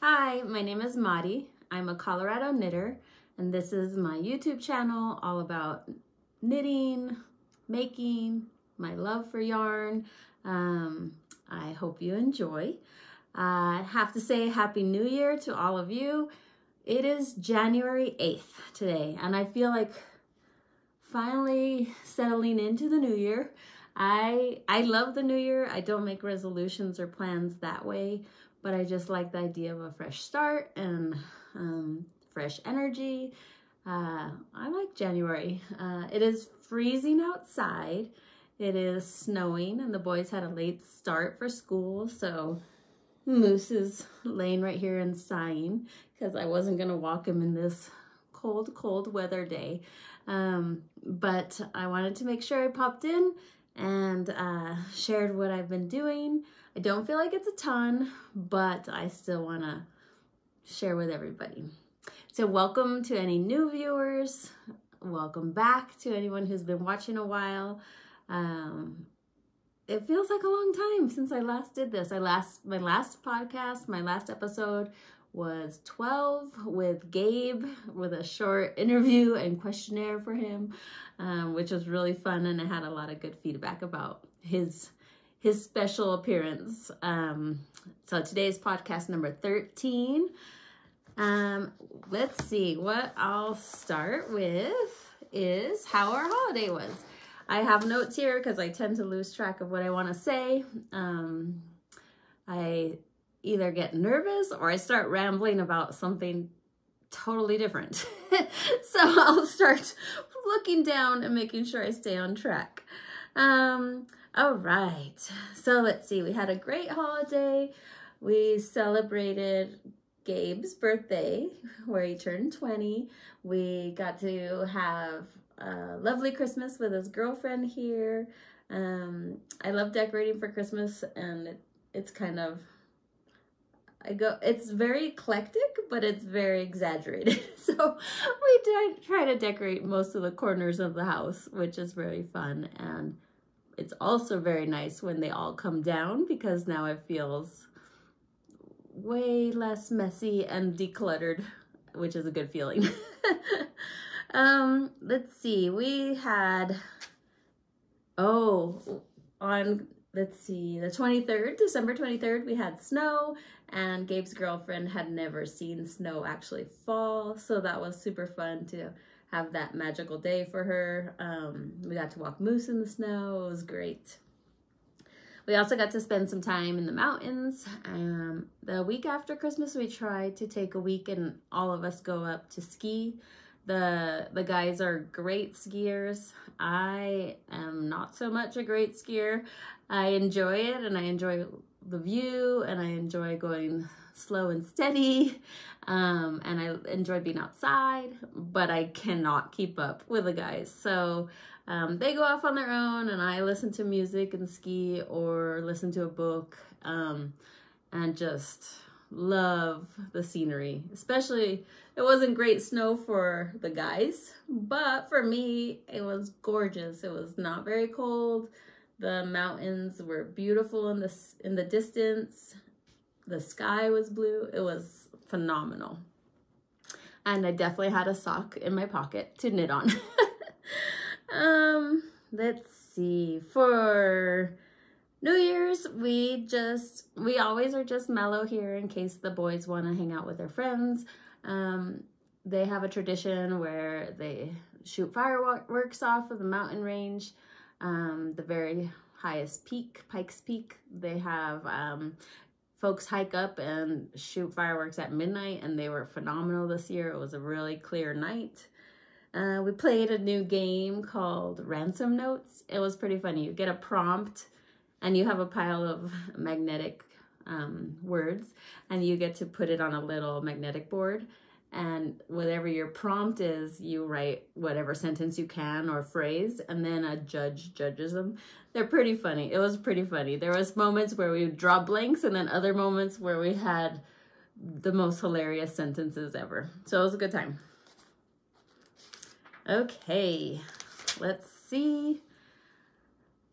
Hi, my name is Madi. I'm a Colorado knitter, and this is my YouTube channel all about knitting, making, my love for yarn. I hope you enjoy. I have to say Happy New Year to all of you. It is January 8th today, and I feel like finally settling into the new year. I love the new year. I don't make resolutions or plans that way, but I just like the idea of a fresh start and fresh energy. I like January. It is freezing outside. It is snowing, and the boys had a late start for school, so Moose is laying right here and sighing because I wasn't gonna walk him in this cold weather day. But I wanted to make sure I popped in and shared what I've been doing. I don't feel like it's a ton, but I still want to share with everybody. So welcome to any new viewers. Welcome back to anyone who's been watching a while. It feels like a long time since I last did this. My last podcast, my last episode was 12 with Gabe, with a short interview and questionnaire for him, which was really fun, and I had a lot of good feedback about his special appearance. So today's podcast number 13. Let's see, what I'll start with is how our holiday was. I have notes here because I tend to lose track of what I want to say. I either get nervous or I start rambling about something totally different. So I'll start looking down and making sure I stay on track. All right, so let's see, we had a great holiday. We celebrated Gabe's birthday where he turned 20. We got to have a lovely Christmas with his girlfriend here. I love decorating for Christmas, and it's kind of, it's very eclectic, but it's very exaggerated. So we try to decorate most of the corners of the house, which is very fun. And it's also very nice when they all come down, because now it feels way less messy and decluttered, which is a good feeling. Let's see, we had, the 23rd, December 23rd, we had snow, and Gabe's girlfriend had never seen snow actually fall, so that was super fun to have that magical day for her. We got to walk Moose in the snow. It was great. We also got to spend some time in the mountains. The week after Christmas, we tried to take a week and all of us go up to ski. The guys are great skiers. I am not so much a great skier. I enjoy it, and I enjoy the view, and I enjoy going slow and steady, and I enjoy being outside, but I cannot keep up with the guys. So they go off on their own, and I listen to music and ski or listen to a book, and just love the scenery. Especially, it wasn't great snow for the guys, but for me, it was gorgeous. It was not very cold. The mountains were beautiful in the distance. The sky was blue. It was phenomenal. And I definitely had a sock in my pocket to knit on. Let's see. For New Year's, we always are just mellow here in case the boys want to hang out with their friends. They have a tradition where they shoot fireworks off of the mountain range. The very highest peak, Pikes Peak, they have folks hike up and shoot fireworks at midnight, and they were phenomenal this year. It was a really clear night. We played a new game called Ransom Notes. It was pretty funny. You get a prompt, and you have a pile of magnetic words, and you get to put it on a little magnetic board. And whatever your prompt is, you write whatever sentence you can or phrase, and then a judge judges them. They're pretty funny. It was pretty funny. There was moments where we would draw blanks, and then other moments where we had the most hilarious sentences ever. So it was a good time. Okay, let's see.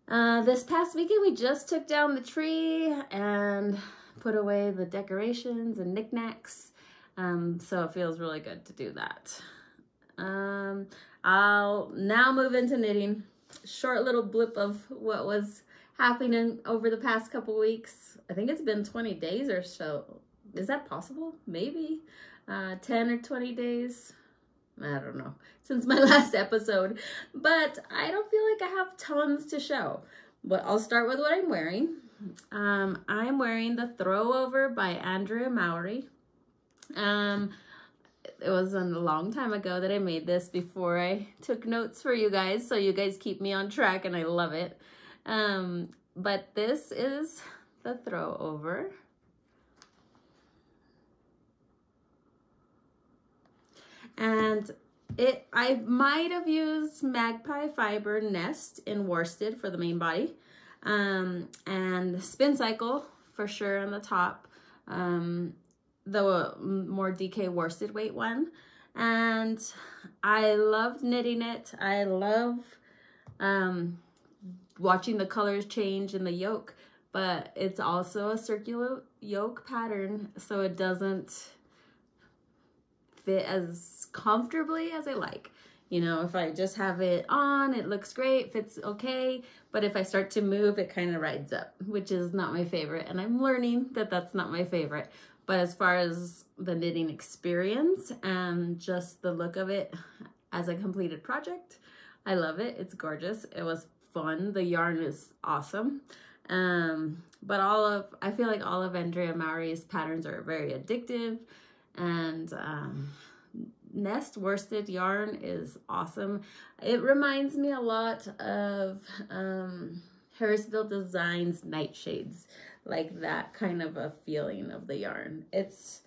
This past weekend, we just took down the tree, and put away the decorations and knickknacks. So it feels really good to do that. I'll now move into knitting. Short little blip of what was happening over the past couple weeks. I think it's been 20 days or so. Is that possible? Maybe 10 or 20 days. I don't know, since my last episode, but I don't feel like I have tons to show. But I'll start with what I'm wearing. I'm wearing the Throwover by Andrea Mowry. It was a long time ago that I made this before I took notes for you guys, so you guys keep me on track, and I love it. But this is the Throwover. And I might have used Magpie fiber nest in worsted for the main body, and Spincycle for sure on the top, the more DK worsted weight one. And I loved knitting it. I love watching the colors change in the yoke, but it's also a circular yoke pattern, so it doesn't fit as comfortably as I like. You know, if I just have it on, it looks great, fits okay, but if I start to move, it kind of rides up, which is not my favorite, and I'm learning that that's not my favorite. But as far as the knitting experience and just the look of it as a completed project, I love it. It's gorgeous. It was fun. The yarn is awesome. But I feel like all of Andrea Mowry's patterns are very addictive, and nest worsted yarn is awesome. It reminds me a lot of Harrisville Designs Nightshades, like that kind of a feeling of the yarn. It's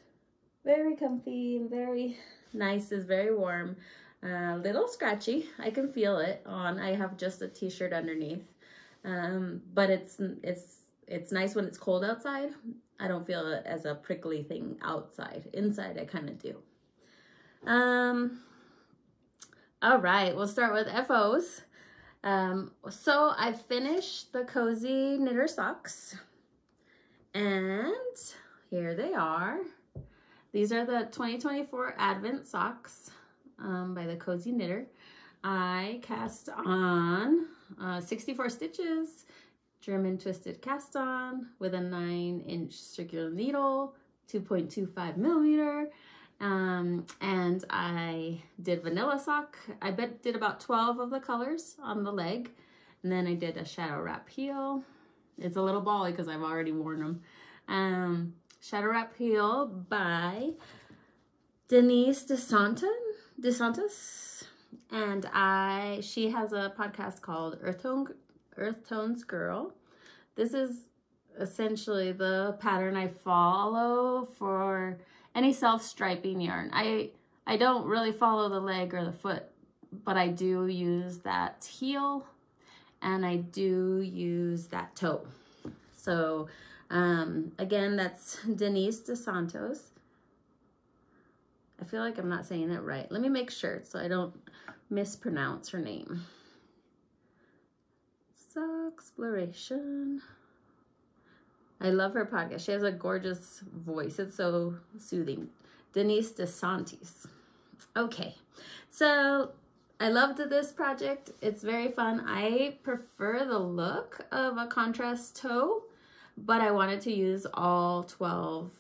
very comfy and very nice. It's very warm, a little scratchy. I can feel it on. I have just a t-shirt underneath, but it's nice when it's cold outside. I don't feel it as a prickly thing outside. Inside, I kind of do. All right, we'll start with FOs. So I finished the Cozy Knitter socks, and here they are. These are the 2024 Advent socks by the Cozy Knitter. I cast on 64 stitches, German twisted cast on with a 9-inch circular needle, 2.25 millimeter. And I did vanilla sock. I did about 12 of the colors on the leg. And then I did a shadow wrap heel. It's a little bally because I've already worn them. Shadow wrap heel by Dennis Desantis. And she has a podcast called Earth Tones Girl. This is essentially the pattern I follow for any self-striping yarn. I don't really follow the leg or the foot, but I do use that heel and I do use that toe. So again, that's Denise Desantis. I feel like I'm not saying it right. Let me make sure so I don't mispronounce her name. Soxploration. I love her podcast. She has a gorgeous voice. It's so soothing. Denise Desantis. Okay, so I loved this project. It's very fun. I prefer the look of a contrast toe, but I wanted to use all 12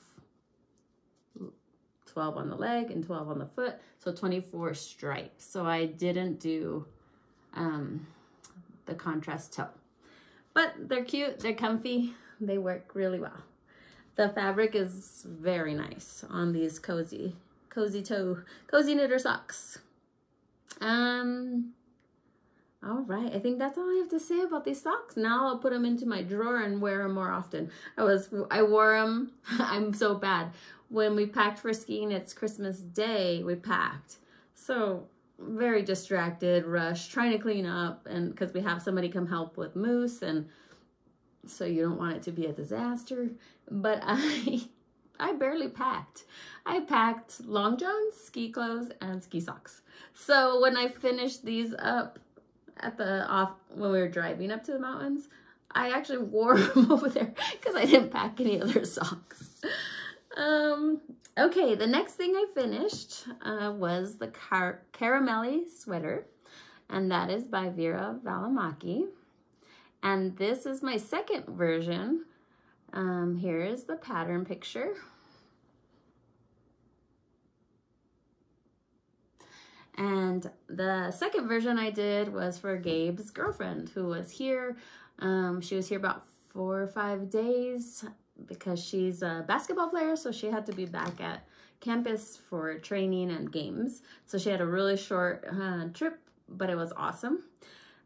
on the leg and 12 on the foot, so 24 stripes. So I didn't do the contrast toe, but they're cute, they're comfy, they work really well. The fabric is very nice on these cozy knitter socks. All right, I think that's all I have to say about these socks. Now I'll put them into my drawer and wear them more often. I wore them, I'm so bad. When we packed for skiing, it's Christmas Day, we packed. So very distracted, rushed, trying to clean up, and because we have somebody come help with moose, and so you don't want it to be a disaster. But I barely packed. I packed long johns, ski clothes, and ski socks. So when I finished these up at when we were driving up to the mountains, I actually wore them over there because I didn't pack any other socks. Okay, the next thing I finished was the Karamelli sweater, and that is by Veera Valimaki. And this is my second version. Here is the pattern picture. And the second version I did was for Gabe's girlfriend, who was here. She was here about 4 or 5 days because she's a basketball player, so she had to be back at campus for training and games. So she had a really short trip, but it was awesome.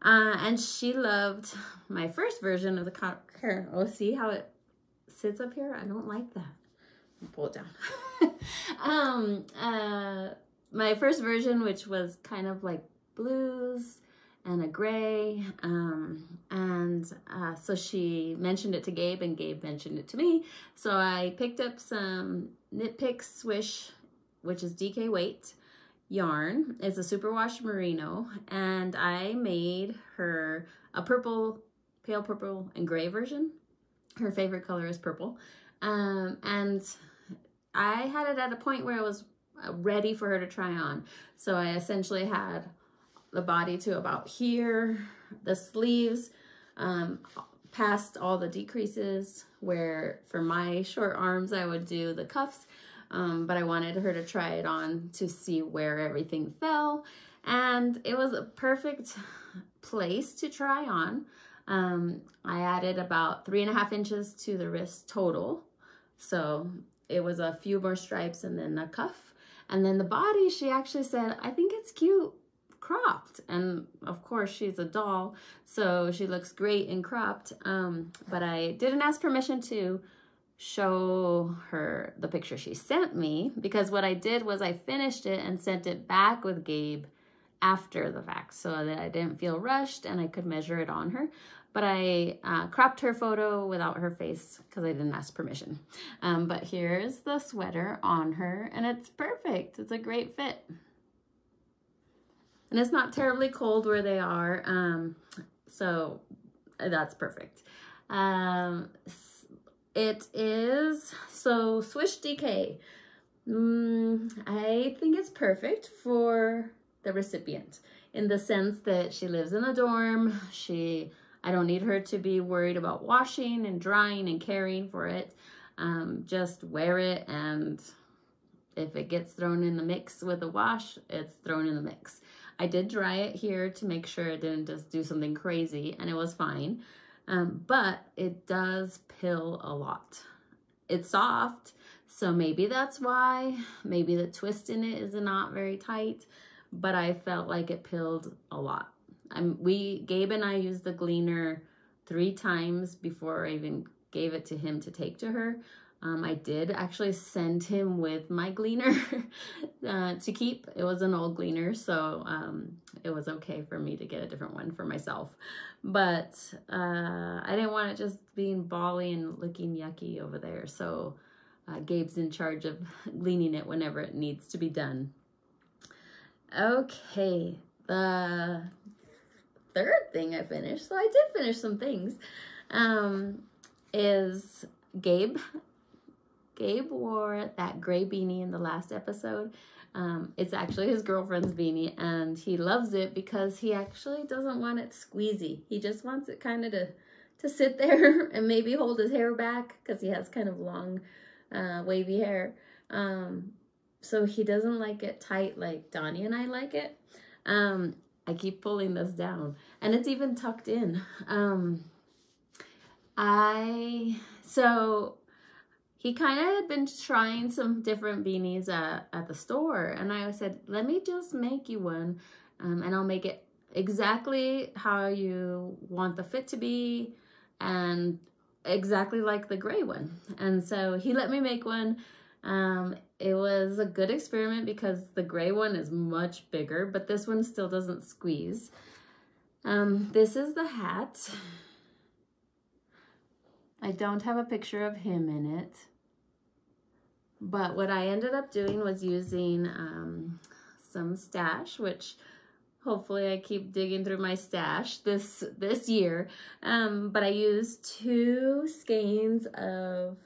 And she loved my first version of the Karamelli. Oh, see how it sits up here? I don't like that. I'll pull it down. My first version, which was kind of like blues and a gray, so she mentioned it to Gabe, and Gabe mentioned it to me. So I picked up some Knitpicks Swish, which is DK weight yarn. It's a superwash merino, and I made her a purple, pale purple and gray version. Her favorite color is purple, and I had it at a point where it was ready for her to try on. So I essentially had the body to about here, the sleeves past all the decreases, where for my short arms I would do the cuffs, but I wanted her to try it on to see where everything fell, and it was a perfect place to try on. I added about 3.5 inches to the wrist total, so it was a few more stripes and then a cuff. And then the body, she actually said, I think it's cute cropped. And of course she's a doll, so she looks great in cropped. But I didn't ask permission to show her the picture she sent me, because what I did was I finished it and sent it back with Gabe after the fact so that I didn't feel rushed and I could measure it on her. But I cropped her photo without her face because I didn't ask permission. But here's the sweater on her, and it's perfect. It's a great fit. And it's not terribly cold where they are, so that's perfect. It is, so Swish DK. I think it's perfect for the recipient in the sense that she lives in a dorm. I don't need her to be worried about washing and drying and caring for it. Just wear it, and if it gets thrown in the mix with a wash, it's thrown in the mix. I did dry it here to make sure it didn't just do something crazy, and it was fine. But it does pill a lot. It's soft, so maybe that's why. Maybe the twist in it is not very tight, but I felt like it pilled a lot. Gabe and I used the gleaner 3 times before I even gave it to him to take to her. I did actually send him with my gleaner to keep. It was an old gleaner, so it was okay for me to get a different one for myself. But I didn't want it just being bally and looking yucky over there, so Gabe's in charge of gleaning it whenever it needs to be done. Okay, the third thing I finished, so I did finish some things, is Gabe. Gabe wore that gray beanie in the last episode. It's actually his girlfriend's beanie, and he loves it because he actually doesn't want it squeezy. He just wants it kind of to sit there and maybe hold his hair back because he has kind of long, wavy hair. So he doesn't like it tight like Donnie and I like it. I keep pulling this down, and it's even tucked in. So he kind of had been trying some different beanies at the store, and I said, let me just make you one, and I'll make it exactly how you want the fit to be, and exactly like the gray one. And so he let me make one. It was a good experiment because the gray one is much bigger, but this one still doesn't squeeze. This is the hat. I don't have a picture of him in it, but what I ended up doing was using some stash, which Hopefully I keep digging through my stash this year. But I used 2 skeins of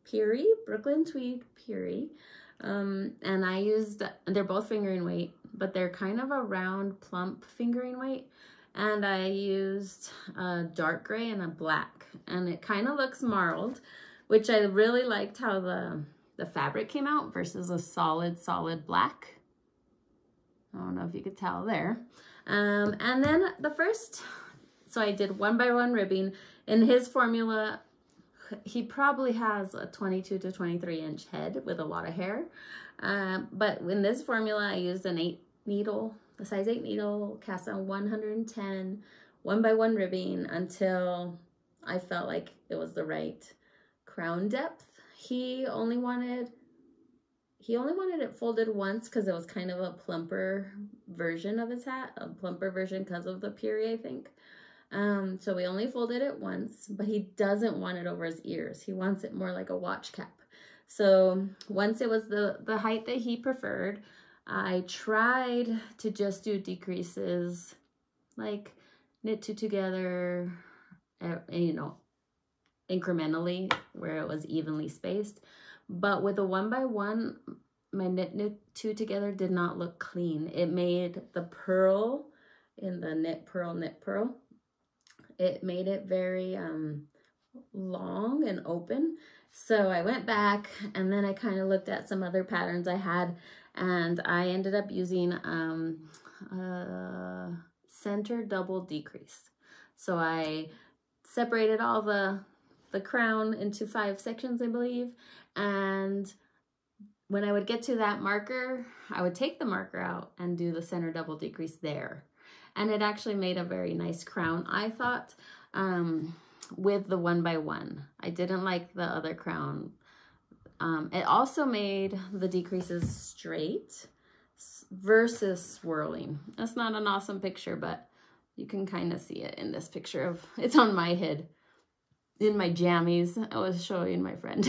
Peerie, Brooklyntweed Peerie. And I used, they're both fingering weight, but they're kind of a round, plump fingering weight. And I used a dark gray and a black, and it kind of looks marled, which I really liked how the fabric came out versus a solid black. I don't know if you could tell there. And then so I did 1x1 ribbing. In his formula, he probably has a 22 to 23 inch head with a lot of hair. But in this formula, I used an 8 needle, a size 8 needle, cast on 110, 1x1 ribbing until I felt like it was the right crown depth. He only wanted it folded once because it was kind of a plumper version of his hat, a plumper version because of the Peerie, I think. So we only folded it once, but he doesn't want it over his ears. He wants it more like a watch cap. So once it was the height that he preferred, I tried to just do decreases, like knit 2 together, you know, incrementally where it was evenly spaced. But with a 1x1, my knit 2 together did not look clean. It made the purl in the knit purl, it made it very long and open. So I went back and then I kind of looked at some other patterns I had, and I ended up using center double decrease. So I separated all the crown into 5 sections, I believe, and when I would get to that marker, I would take the marker out and do the center double decrease there. And it actually made a very nice crown, I thought, with the 1x1. I didn't like the other crown. It also made the decreases straight versus swirling. That's not an awesome picture, but you can kind of see it in this picture of, it's on my head. In my jammies, I was showing my friend.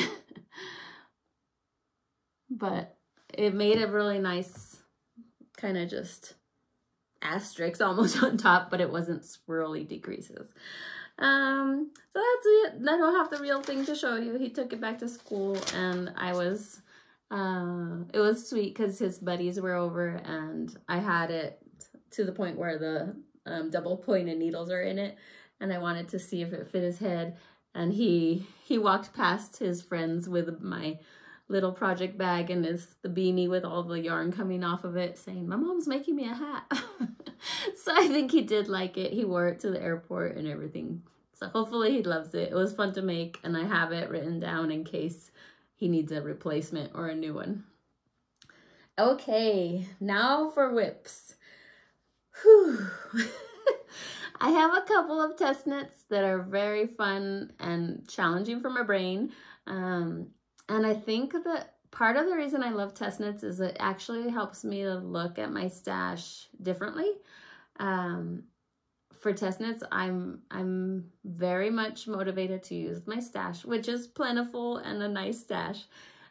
But it made a really nice kind of just asterisk almost on top, but it wasn't swirly decreases. So that's it. I don't have the real thing to show you. He took it back to school, and I was, it was sweet because his buddies were over, and I had it to the point where the double pointed needles are in it, and I wanted to see if it fit his head. And he walked past his friends with my little project bag and the beanie with all the yarn coming off of it, saying, "My mom's making me a hat." So I think he did like it. He wore it to the airport and everything. So hopefully he loves it. It was fun to make, and I have it written down in case he needs a replacement or a new one. Okay, now for whips. Whew. I have a couple of test knits that are very fun and challenging for my brain. And I think that part of the reason I love test knits is it actually helps me to look at my stash differently. For test knits, I'm very much motivated to use my stash, which is plentiful and a nice stash.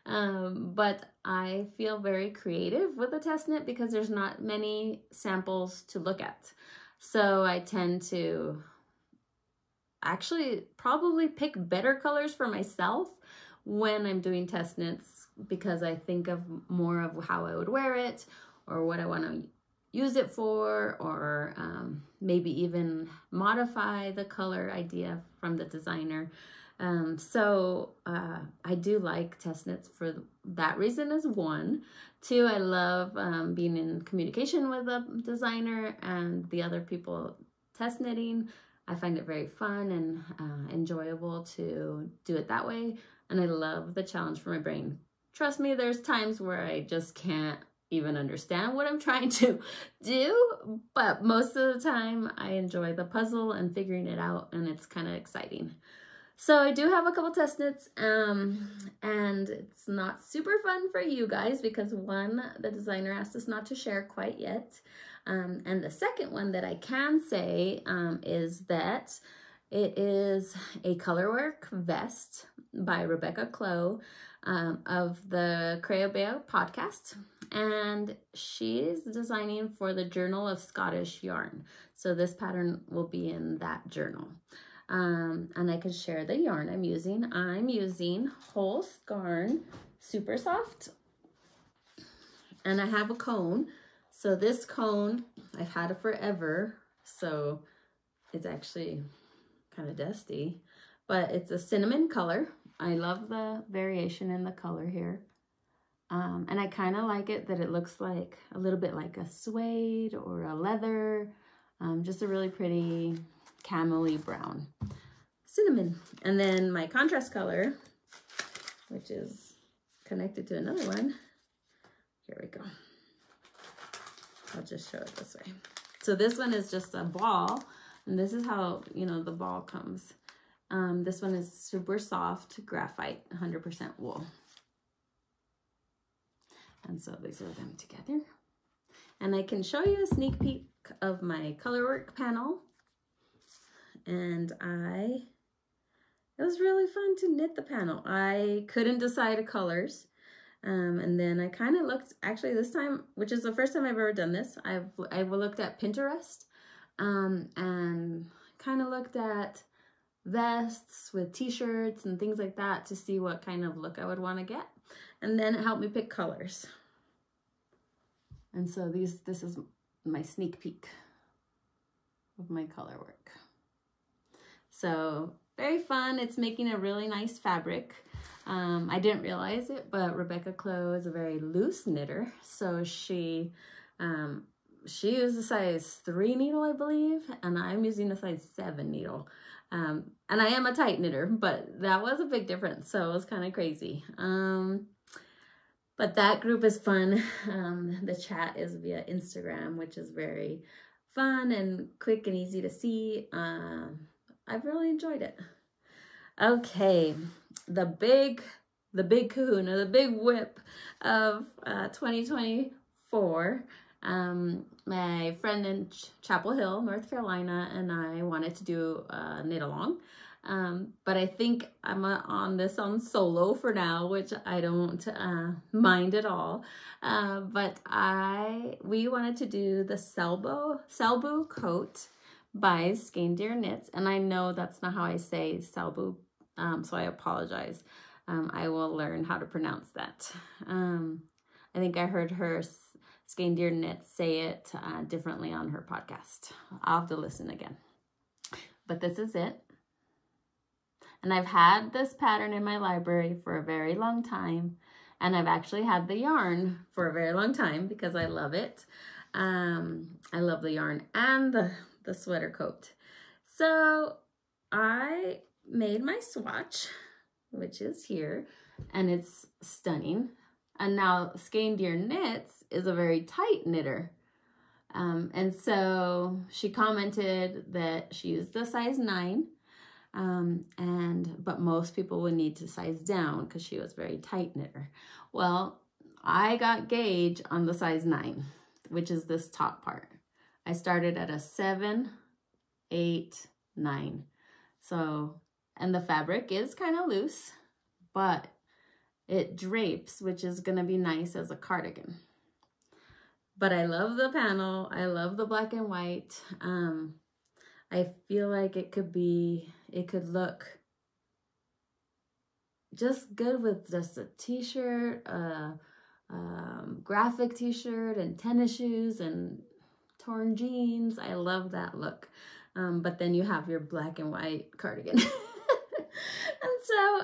But I feel very creative with a test knit because there's not many samples to look at. So I tend to actually probably pick better colors for myself when I'm doing test knits, because I think of more of how I would wear it or what I want to use it for, or maybe even modify the color idea from the designer. So I do like test knits for that reason as one. 2, I love being in communication with the designer and the other people test knitting. I find it very fun and enjoyable to do it that way. And I love the challenge for my brain. Trust me, there's times where I just can't even understand what I'm trying to do, but most of the time I enjoy the puzzle and figuring it out, and it's kind of exciting. So I do have a couple test knits, and it's not super fun for you guys because one, the designer asked us not to share quite yet. And the second one that I can say is that it is a colorwork vest by Rebecca Clow. of the Crayobear podcast, and she's designing for the Journal of Scottish Yarn. So this pattern will be in that journal. And I can share the yarn I'm using. I'm using Holstgarn Super Soft, and I have a cone. So this cone, I've had it forever, so it's actually kind of dusty, but it's a cinnamon color. I love the variation in the color here. And I kind of like it that it looks like a little bit like a suede or a leather, just a really pretty camel-y brown cinnamon. And then my contrast color, which is connected to another one. Here we go. I'll just show it this way. So this one is just a ball, and this is how, you know, the ball comes. This one is super soft graphite, 100% wool. And so these are them together. And I can show you a sneak peek of my colorwork panel. And it was really fun to knit the panel. I couldn't decide kind and then I kind of looked, actually this time, which is the first time I've ever done this, I've looked at Pinterest and kind of looked at vests with t-shirts and things like that to see what kind of look I would want to get. And then it helped me pick colors. And so this is my sneak peek of my color work. So very fun. It's making a really nice fabric. I didn't realize it, but Rebecca Clow is a very loose knitter. So she used a size 3 needle, I believe, and I'm using a size 7 needle. And I am a tight knitter, but that was a big difference. So it was kind of crazy. But that group is fun. The chat is via Instagram, which is very fun and quick and easy to see. I've really enjoyed it. Okay, the big kahuna, the big whip of 2024. My friend in Chapel Hill, North Carolina, and I wanted to do a knit along. But I think I'm on this on solo for now, which I don't mind at all. But we wanted to do the Selbu Coat by skeindeer Knits, and I know that's not how I say Selbu, so I apologize. I will learn how to pronounce that. I think I heard her skeindeer Knits say it differently on her podcast. I'll have to listen again. But this is it. And I've had this pattern in my library for a very long time, and I've actually had the yarn for a very long time because I love it. I love the yarn and the sweater coat. So I made my swatch, which is here, and it's stunning. And now skeindeer Knits is a very tight knitter. And so she commented that she used the size 9, but most people would need to size down because she was very tight knitter. Well, I got gauge on the size 9, which is this top part. I started at a 7, 8, 9. So, and the fabric is kind of loose, but it drapes, which is going to be nice as a cardigan. But I love the panel. I love the black and white. I feel like it could look just good with just a t-shirt, graphic t-shirt and tennis shoes and torn jeans. I love that look. But then you have your black and white cardigan. And so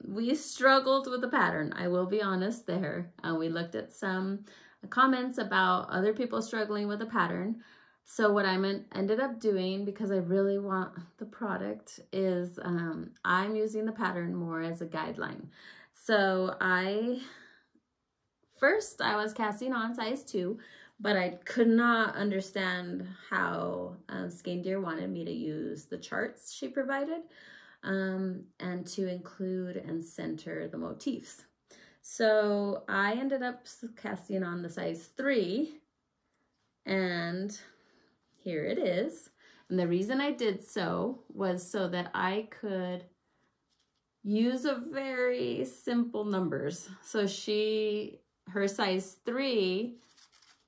we struggled with the pattern. I will be honest there. We looked at some comments about other people struggling with the pattern. So what I ended up doing, because I really want the product, is I'm using the pattern more as a guideline. So first I was casting on size 2, but I could not understand how skeindeer wanted me to use the charts she provided and to include and center the motifs. So I ended up casting on the size 3, and here it is. And the reason I did so was so that I could use a very simple numbers. So her size 3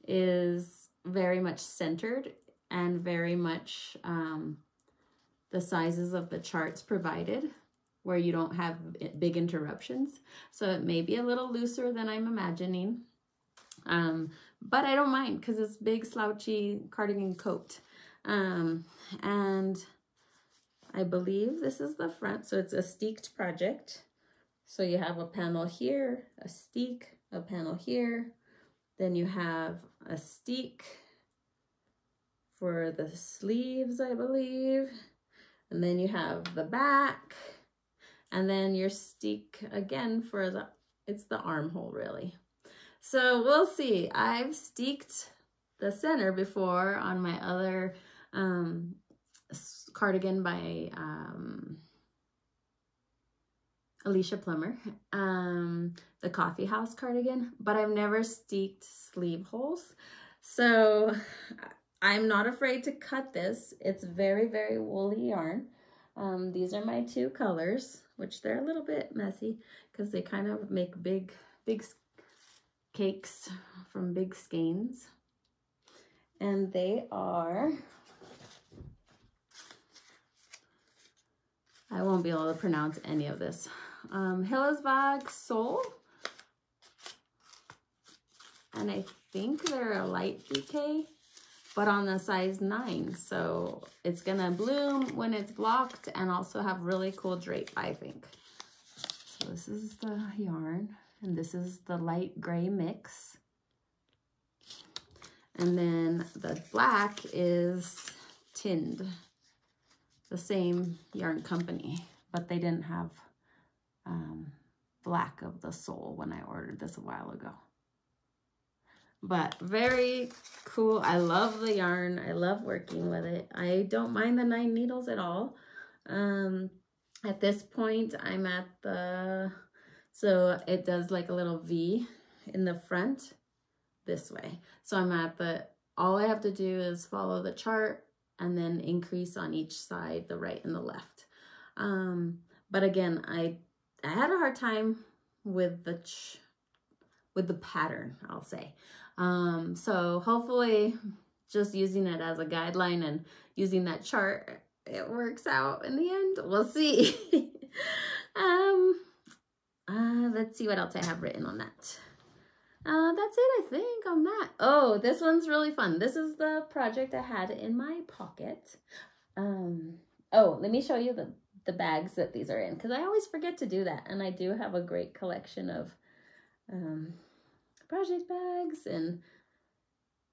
is very much centered and very much the sizes of the charts provided, where you don't have big interruptions. So it may be a little looser than I'm imagining. But I don't mind because it's big slouchy cardigan coat. And I believe this is the front. So it's a steeked project. So you have a panel here, a steek, a panel here. Then you have a steek for the sleeves, I believe. And then you have the back. And then your steek again for it's the armhole really. So we'll see. I've steeked the center before on my other cardigan by Alicia Plummer, the Coffee House cardigan, but I've never steeked sleeve holes. So I'm not afraid to cut this. It's very, very woolly yarn. These are my 2 colors, which they're a little bit messy because they kind of make big cakes from big skeins. And they are, I won't be able to pronounce any of this. Hillesvag Soul. And I think they're a light bouquet, but on the size 9. So it's gonna bloom when it's blocked and also have really cool drape, I think. So this is the yarn. And this is the light gray mix. And then the black is tinned, the same yarn company, but they didn't have black of the sole when I ordered this a while ago. But very cool. I love the yarn. I love working with it. I don't mind the 9 needles at all. At this point, I'm at the... So it does like a little V in the front this way. So I'm at all I have to do is follow the chart and then increase on each side, the right and the left. But again, I had a hard time with the pattern, I'll say. So hopefully just using it as a guideline and using that chart, it works out in the end. We'll see. Let's see what else I have written on that. That's it, I think, on that. Oh, this one's really fun. This is the project I had in my pocket. Oh, let me show you the bags that these are in, because I always forget to do that. And I do have a great collection of project bags and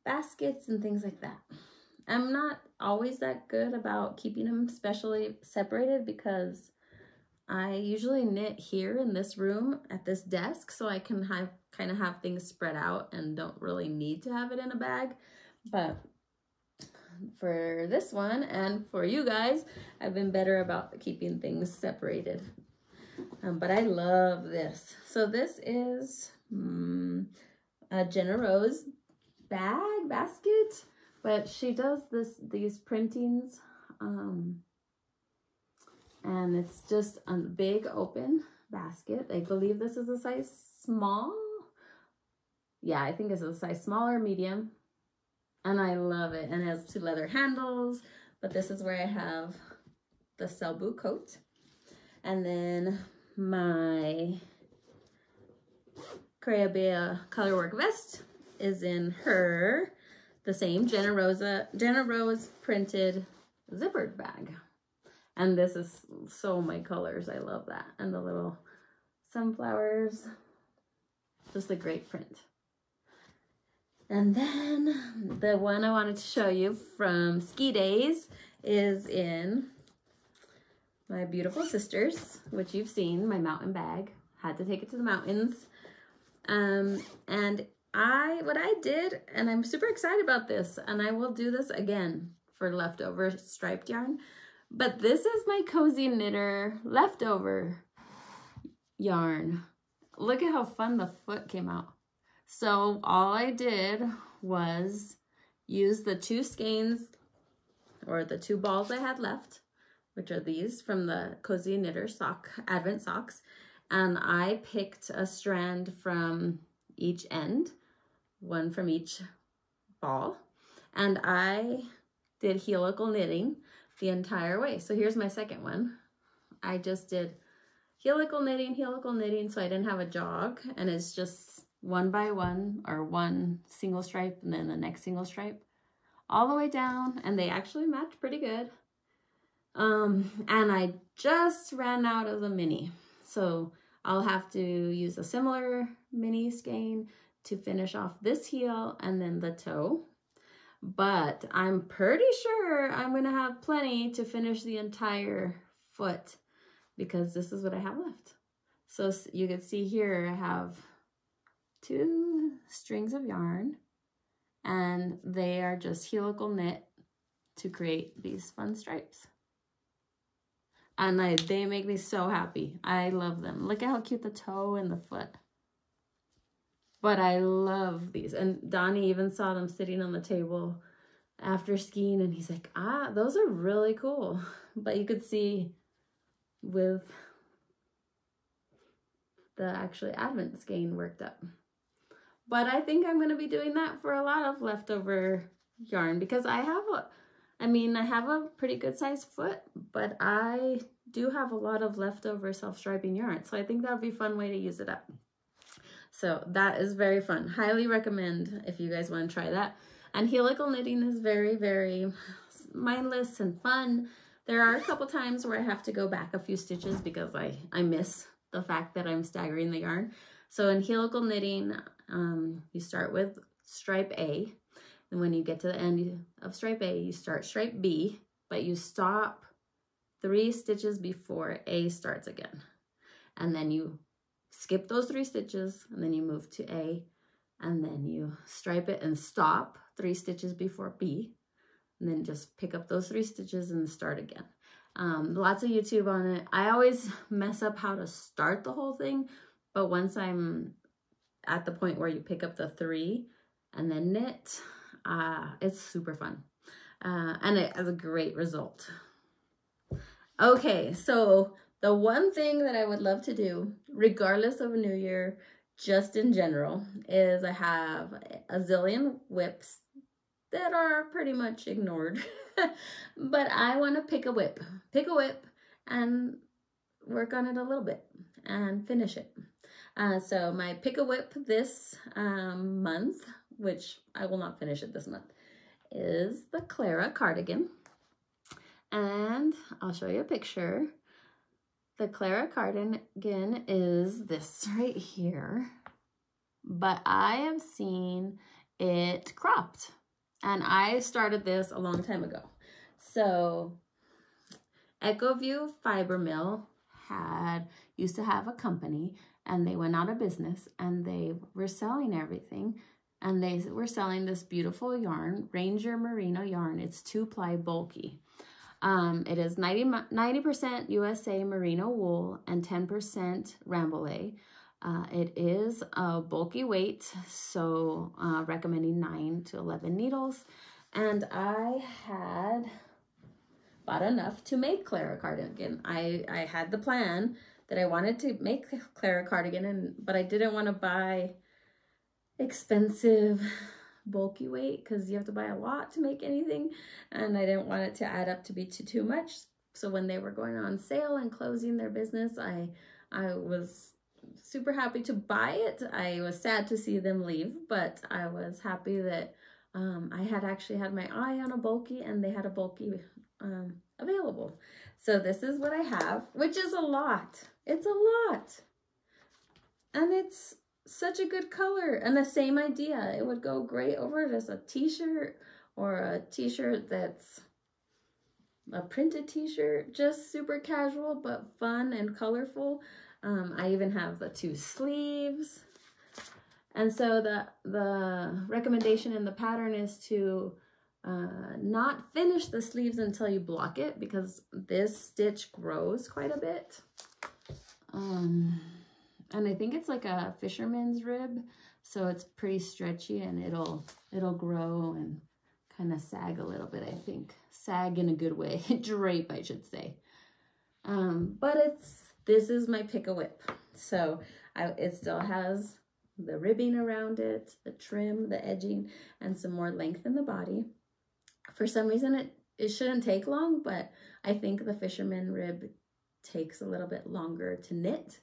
baskets and things like that. I'm not always that good about keeping them specially separated because I usually knit here in this room at this desk, so I can kind of have things spread out and don't really need to have it in a bag. But for this one and for you guys, I've been better about keeping things separated. But I love this. So this is a Jenna Rose basket, but she does these printings. And it's just a big open basket. I believe this is a size small. Yeah, I think it's a size small or medium. And I love it. And it has 2 leather handles. But this is where I have the Selbu Coat. And then my Crayola colorwork vest is in the same Jenna Rose printed zippered bag. And this is so my colors. I love that. And the little sunflowers. Just a great print. And then the one I wanted to show you from Ski Days is in my beautiful sisters, which you've seen, my mountain bag. Had to take it to the mountains. And what I did, and I'm super excited about this, and I will do this again for leftover striped yarn. But this is my Cozy Knitter leftover yarn. Look at how fun the foot came out. So all I did was use the 2 skeins, or the 2 balls I had left, which are these from the Cozy Knitter sock advent socks. And I picked a strand from each end, one from each ball. And I did helical knitting the entire way. So here's my second one. I just did helical knitting, so I didn't have a jog, and it's just one by one, or one single stripe and then the next single stripe all the way down, and they actually match pretty good. And I just ran out of the mini, so I'll have to use a similar mini skein to finish off this heel and then the toe. But I'm pretty sure I'm gonna have plenty to finish the entire foot, because this is what I have left. So you can see here I have 2 strings of yarn, and they are just helical knit to create these fun stripes. And they make me so happy. I love them. Look at how cute the toe and the foot. But I love these. And Donnie even saw them sitting on the table after skiing, and he's like, ah, those are really cool. But you could see with the actually advent skein worked up. But I think I'm going to be doing that for a lot of leftover yarn, because I have a pretty good sized foot, but I do have a lot of leftover self-striping yarn. So I think that would be a fun way to use it up. So that is very fun. Highly recommend if you guys want to try that. And helical knitting is very, very mindless and fun. There are a couple times where I have to go back a few stitches because I miss the fact that I'm staggering the yarn. So in helical knitting, you start with stripe A. And when you get to the end of stripe A, you start stripe B, but you stop 3 stitches before A starts again. And then you skip those 3 stitches, and then you move to A, and then you stripe it and stop 3 stitches before B, and then just pick up those 3 stitches and start again. Lots of YouTube on it. I always mess up how to start the whole thing, but once I'm at the point where you pick up the 3 and then knit, it's super fun. And it has a great result. Okay, so the one thing that I would love to do, regardless of a new year, just in general, is I have a zillion whips that are pretty much ignored. But I want to pick a whip and work on it a little bit and finish it. So my pick a whip this month, which I will not finish it this month, is the Clara Cardigan. And I'll show you a picture. The Clara Cardigan is this right here, but I have seen it cropped, and I started this a long time ago. So EcoView Fiber Mill used to have a company, and they went out of business, and they were selling everything, and they were selling this beautiful yarn, Ranger Merino yarn. It's 2-ply bulky. It is 90% USA merino wool and 10% Rambouillet. It is a bulky weight, so recommending 9 to 11 needles. And I had bought enough to make Clara Cardigan. I had the plan that I wanted to make Clara Cardigan, but I didn't want to buy expensive bulky weight because you have to buy a lot to make anything, and I didn't want it to add up to be too much. So when they were going on sale and closing their business, I was super happy to buy it. I was sad to see them leave, but I was happy that I had actually had my eye on a bulky, and they had a bulky available. So this is what I have, which is a lot. It's a lot, and it's such a good color, and the same idea. It would go great over just a t-shirt, or a t-shirt that's a printed t-shirt, just super casual but fun and colorful. I even have the 2 sleeves. And so the recommendation in the pattern is to not finish the sleeves until you block it, because this stitch grows quite a bit. And I think it's like a fisherman's rib, so it's pretty stretchy, and it'll grow and kind of sag a little bit, I think. Sag in a good way. Drape, I should say. But this is my pick-a-whip. So it still has the ribbing around it, the trim, the edging, and some more length in the body. For some reason, it shouldn't take long, but I think the fisherman rib takes a little bit longer to knit.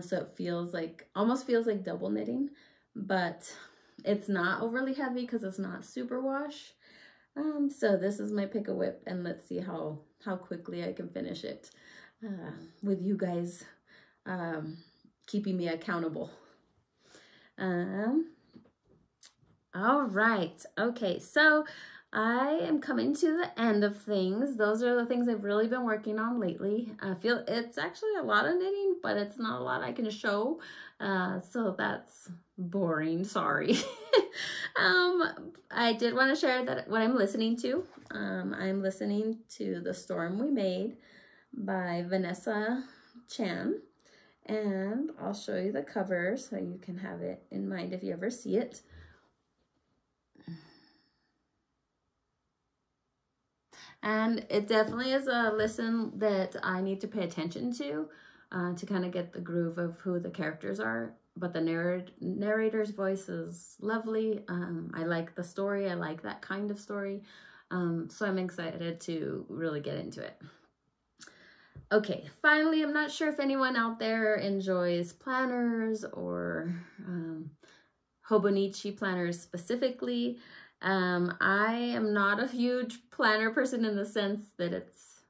So it feels like, almost feels like double knitting, but it's not overly heavy because it's not superwash. So this is my pick-a-whip, and let's see how quickly I can finish it with you guys keeping me accountable. All right. Okay, so I am coming to the end of things. Those are the things I've really been working on lately. I feel it's actually a lot of knitting, but it's not a lot I can show. So that's boring, sorry. I did want to share that what I'm listening to. I'm listening to The Storm We Made by Vanessa Chan. And I'll show you the cover so you can have it in mind if you ever see it. And it definitely is a listen that I need to pay attention to kind of get the groove of who the characters are. But the narrator's voice is lovely. I like the story. I like that kind of story. So I'm excited to really get into it. Okay, finally, I'm not sure if anyone out there enjoys planners or Hobonichi planners specifically. I am not a huge planner person in the sense that it's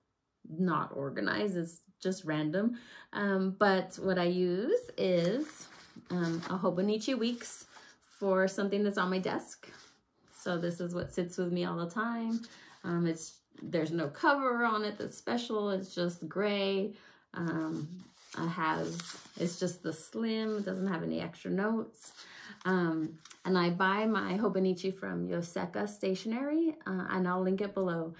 not organized, it's just random. But what I use is a Hobonichi Weeks for something that's on my desk. So this is what sits with me all the time. There's no cover on it that's special. It's just gray. It's just the slim. It doesn't have any extra notes. And I buy my Hobonichi from Yoseka stationery, and I'll link it below.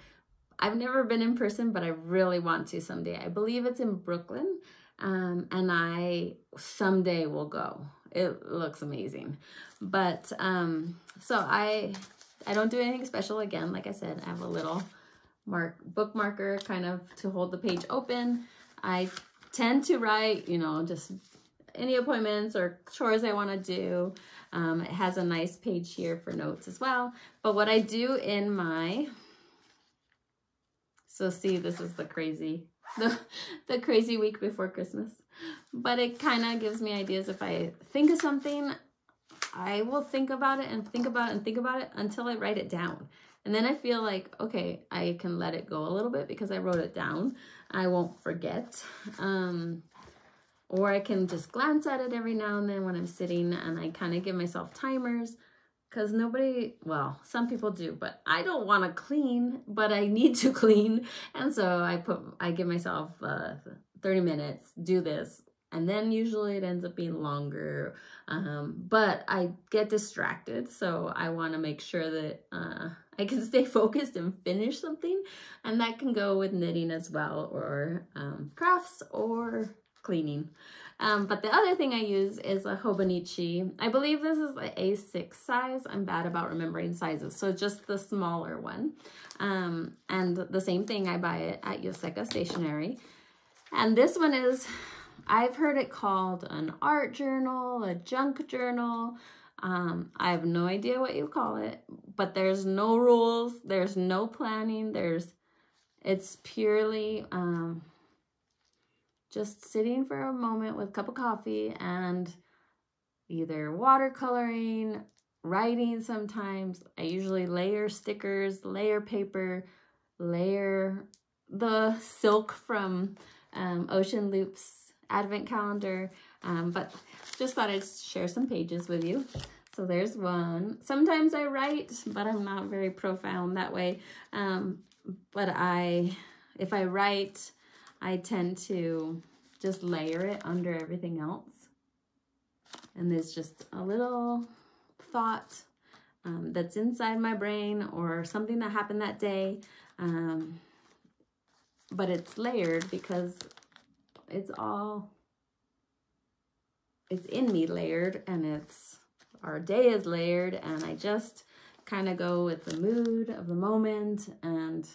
I've never been in person, but I really want to someday. I believe it's in Brooklyn, and I someday will go. It looks amazing. But so I don't do anything special. Again, like I said, I have a little bookmarker kind of to hold the page open. I tend to write, you know, just any appointments or chores I want to do. It has a nice page here for notes as well. But what I do in my, so see, this is the crazy week before Christmas. But it kind of gives me ideas. If I think of something, I will think about it and think about it and think about it until I write it down. And then I feel like, okay, I can let it go a little bit because I wrote it down. I won't forget. Or I can just glance at it every now and then when I'm sitting, and I kind of give myself timers because well, some people do, but I don't want to clean, but I need to clean. And so I give myself 30 minutes, do this. And then usually it ends up being longer, but I get distracted. So I want to make sure that I can stay focused and finish something. And that can go with knitting as well, or crafts or cleaning. But the other thing I use is a Hobonichi. I believe this is the A6 size. I'm bad about remembering sizes. So just the smaller one. And the same thing, I buy it at Yoseka stationery. And this one is, I've heard it called an art journal, a junk journal. I have no idea what you call it, but there's no rules. There's no planning. It's purely just sitting for a moment with a cup of coffee and either watercoloring, writing sometimes. I usually layer stickers, layer paper, layer the silk from Ocean Loop's advent calendar, but just thought I'd share some pages with you. So there's one. Sometimes I write, but I'm not very profound that way. But if I write, I tend to just layer it under everything else. And there's just a little thought that's inside my brain or something that happened that day. But it's layered because it's in me layered, and our day is layered, and I just kind of go with the mood of the moment, and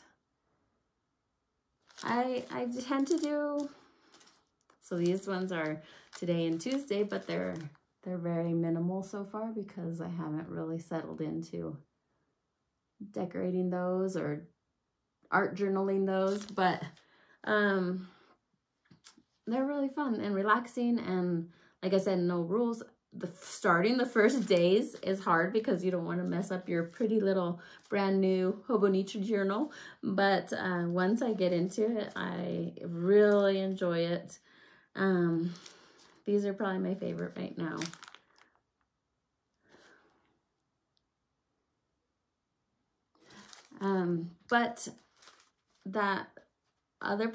I tend to do, so these ones are today and Tuesday, but they're very minimal so far because I haven't really settled into decorating those or art journaling those, but they're really fun and relaxing, and like I said, no rules. Starting the first days is hard because you don't want to mess up your pretty little brand new Hobonichi journal, but once I get into it, I really enjoy it. These are probably my favorite right now. But that other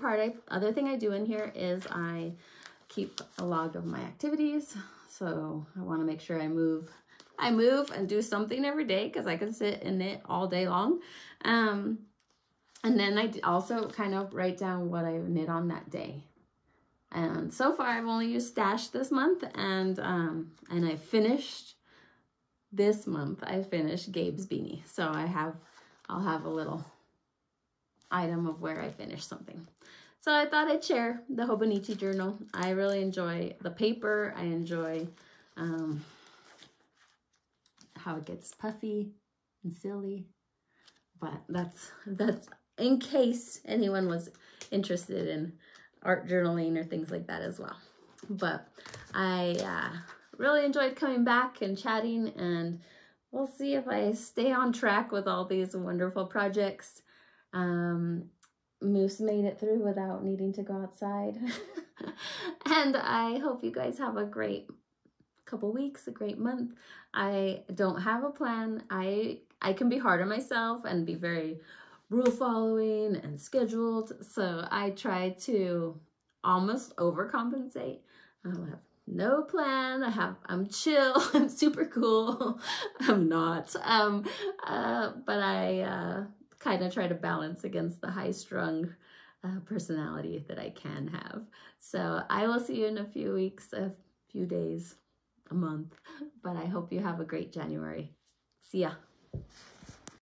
thing I do in here is I keep a log of my activities. So I want to make sure I move and do something every day because I can sit and knit all day long. And then I also kind of write down what I knit on that day. And so far I've only used Stash this month, and I finished this month. I finished Gabe's beanie. So I'll have a little item of where I finished something. So I thought I'd share the Hobonichi journal. I really enjoy the paper. I enjoy how it gets puffy and silly. But that's in case anyone was interested in art journaling or things like that as well. But I really enjoyed coming back and chatting, and we'll see if I stay on track with all these wonderful projects. Moose made it through without needing to go outside. And I hope you guys have a great couple weeks, a great month. I don't have a plan. I can be hard on myself and be very rule following and scheduled. So I try to almost overcompensate. I have no plan. I'm chill. I'm super cool. I'm not. But I kind of try to balance against the high-strung personality that I can have. So I will see you in a few weeks, a few days, a month. But I hope you have a great January. See ya.